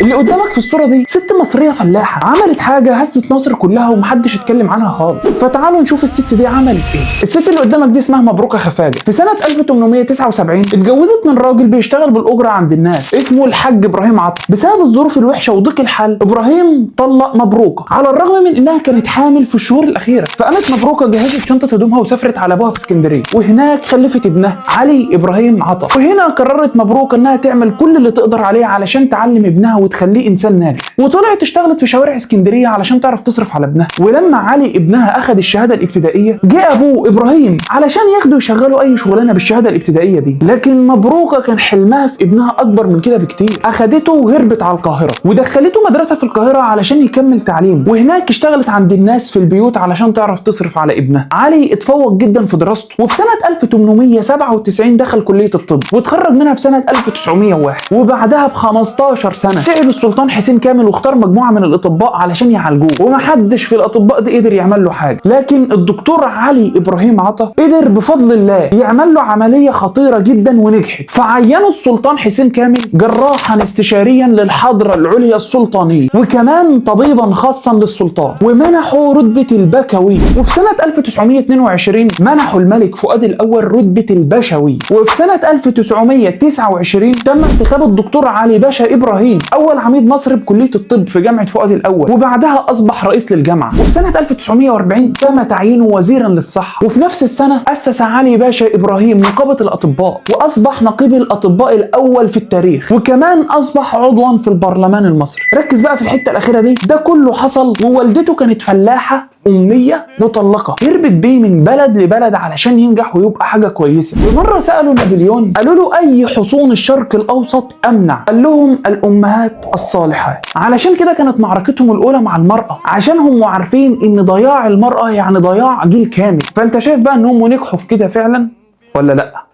اللي قدامك في الصوره دي ست مصريه فلاحه عملت حاجه هزت مصر كلها ومحدش اتكلم عنها خالص. فتعالوا نشوف الست دي عملت ايه. الست اللي قدامك دي اسمها مبروكه خفاجه. في سنه 1879 اتجوزت من راجل بيشتغل بالاجره عند الناس اسمه الحاج ابراهيم عطا. بسبب الظروف الوحشه وضيق الحال ابراهيم طلق مبروكه على الرغم من انها كانت حامل في الشهور الاخيره. فقامت مبروكه جهزت شنطه هدومها وسافرت على ابوها في اسكندريه، وهناك خلفت ابنها علي ابراهيم عطا. وهنا قررت مبروكه انها تعمل كل اللي تقدر عليه علشان تعلم ابنها وتخليه انسان ناجح، وطلعت اشتغلت في شوارع اسكندريه علشان تعرف تصرف على ابنها. ولما علي ابنها اخذ الشهاده الابتدائيه جه ابوه ابراهيم علشان ياخده يشغله اي شغلانه بالشهاده الابتدائيه دي، لكن مبروكه كان حلمها في ابنها اكبر من كده بكتير. اخدته وهربت على القاهره ودخلته مدرسه في القاهره علشان يكمل تعليمه، وهناك اشتغلت عند الناس في البيوت علشان تعرف تصرف على ابنها. علي اتفوق جدا في دراسته، وفي سنه 1897 دخل كليه الطب واتخرج منها في سنه 1901. وبعدها ب 15 سنه تعب السلطان حسين كامل واختار مجموعه من الاطباء علشان يعالجوه، ومحدش في الاطباء دي قدر يعمل له حاجه. لكن الدكتور علي ابراهيم عطا قدر بفضل الله يعمل له عمليه خطيره جدا ونجحت. فعينوا السلطان حسين كامل جراحا استشاريا للحضره العليا السلطانيه، وكمان طبيبا خاصا للسلطان، ومنحوا رتبه البكوي. وفي سنه 1922 منحوا الملك فؤاد الاول رتبه البشوي. وفي سنه 1929 تم انتخاب الدكتور علي باشا ابراهيم اول عميد مصر بكليه الطب في جامعه فؤاد الاول، وبعدها اصبح رئيس للجامعه. وفي سنه 1940 تم تعيينه وزيرا للصحه. وفي نفس السنه اسس علي باشا ابراهيم نقابه الاطباء، واصبح نقيب الاطباء الاول في التاريخ، وكمان اصبح عضوا في البرلمان المصري. ركز بقى في الحته الاخيره دي، ده كله حصل ووالدته كانت فلاحه أمية مطلقة هربت بيه من بلد لبلد علشان ينجح ويبقى حاجة كويسة. ومرة سألوا نابليون قالوا له أي حصون الشرق الأوسط أمنع؟ قال لهم الأمهات الصالحات. علشان كده كانت معركتهم الأولى مع المرأة، عشان هم عارفين إن ضياع المرأة يعني ضياع جيل كامل. فأنت شايف بقى إنهم نجحوا في كده فعلا ولا لأ؟